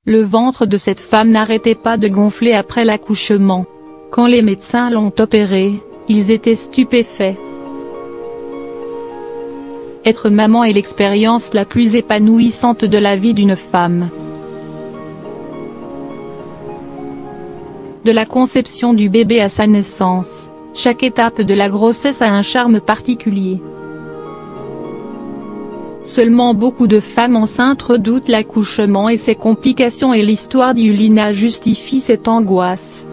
Le ventre de cette femme n'arrêtait pas de gonfler après l'accouchement. Quand les médecins l'ont opérée, ils étaient stupéfaits. Être maman est l'expérience la plus épanouissante de la vie d'une femme. De la conception du bébé à sa naissance, chaque étape de la grossesse a un charme particulier. Seulement beaucoup de femmes enceintes redoutent l'accouchement et ses complications, et l'histoire d'Yulina justifie cette angoisse.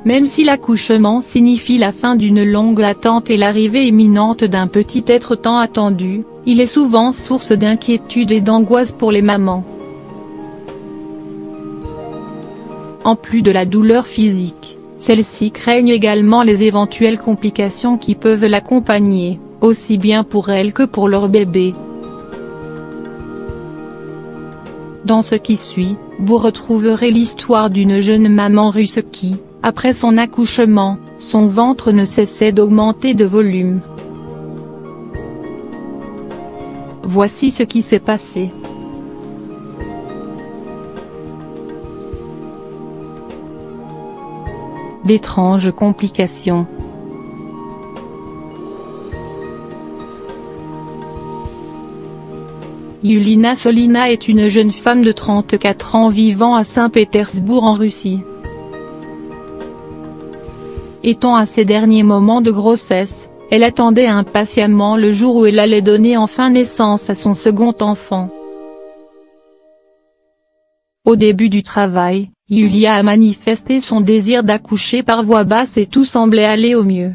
Même si l'accouchement signifie la fin d'une longue attente et l'arrivée imminente d'un petit être tant attendu, il est souvent source d'inquiétude et d'angoisse pour les mamans. En plus de la douleur physique, celle-ci craignent également les éventuelles complications qui peuvent l'accompagner, aussi bien pour elles que pour leur bébé. Dans ce qui suit, vous retrouverez l'histoire d'une jeune maman russe qui, après son accouchement, son ventre ne cessait d'augmenter de volume. Voici ce qui s'est passé. D'étranges complications. Yulina Solina est une jeune femme de 34 ans vivant à Saint-Pétersbourg en Russie. Étant à ses derniers moments de grossesse, elle attendait impatiemment le jour où elle allait donner enfin naissance à son second enfant. Au début du travail, Yulia a manifesté son désir d'accoucher par voie basse et tout semblait aller au mieux.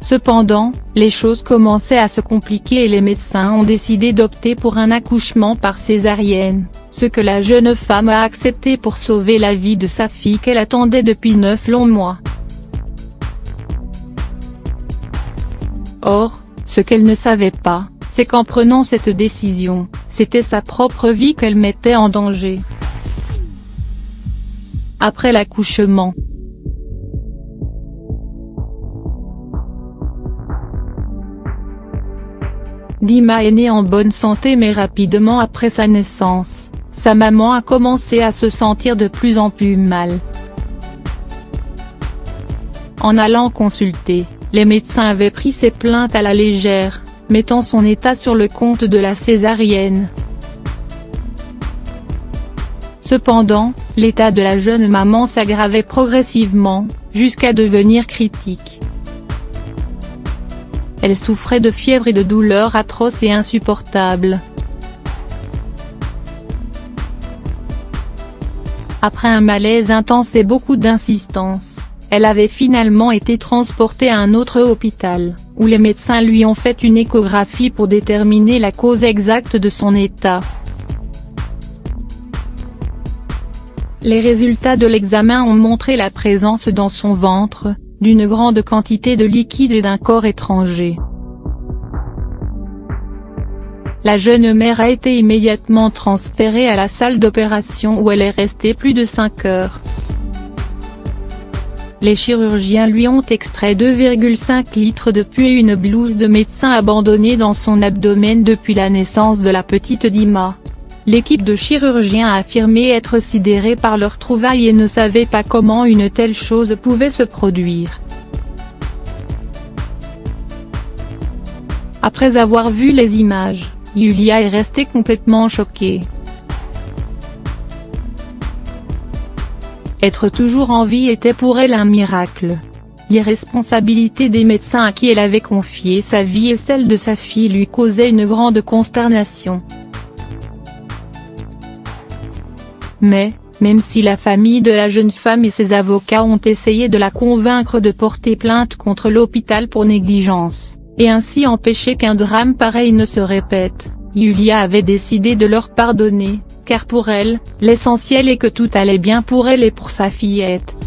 Cependant, les choses commençaient à se compliquer et les médecins ont décidé d'opter pour un accouchement par césarienne, ce que la jeune femme a accepté pour sauver la vie de sa fille qu'elle attendait depuis 9 longs mois. Or, ce qu'elle ne savait pas, c'est qu'en prenant cette décision, c'était sa propre vie qu'elle mettait en danger. Après l'accouchement, Dima est née en bonne santé, mais rapidement après sa naissance, sa maman a commencé à se sentir de plus en plus mal. En allant consulter, les médecins avaient pris ses plaintes à la légère, mettant son état sur le compte de la césarienne. Cependant, l'état de la jeune maman s'aggravait progressivement, jusqu'à devenir critique. Elle souffrait de fièvre et de douleurs atroces et insupportables. Après un malaise intense et beaucoup d'insistance, elle avait finalement été transportée à un autre hôpital, où les médecins lui ont fait une échographie pour déterminer la cause exacte de son état. Les résultats de l'examen ont montré la présence dans son ventre d'une grande quantité de liquide et d'un corps étranger. La jeune mère a été immédiatement transférée à la salle d'opération où elle est restée plus de 5 heures. Les chirurgiens lui ont extrait 2,5 litres de pus et une blouse de médecin abandonnée dans son abdomen depuis la naissance de la petite Dima. L'équipe de chirurgiens a affirmé être sidérée par leur trouvaille et ne savait pas comment une telle chose pouvait se produire. Après avoir vu les images, Yulia est restée complètement choquée. Être toujours en vie était pour elle un miracle. L'irresponsabilité des médecins à qui elle avait confié sa vie et celle de sa fille lui causait une grande consternation. Mais, même si la famille de la jeune femme et ses avocats ont essayé de la convaincre de porter plainte contre l'hôpital pour négligence, et ainsi empêcher qu'un drame pareil ne se répète, Yulia avait décidé de leur pardonner, car pour elle, l'essentiel est que tout allait bien pour elle et pour sa fillette.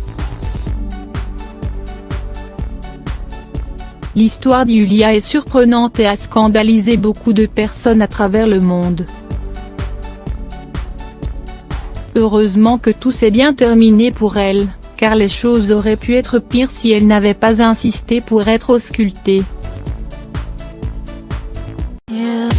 L'histoire d'Yulia est surprenante et a scandalisé beaucoup de personnes à travers le monde. Heureusement que tout s'est bien terminé pour elle, car les choses auraient pu être pires si elle n'avait pas insisté pour être auscultée. Yeah.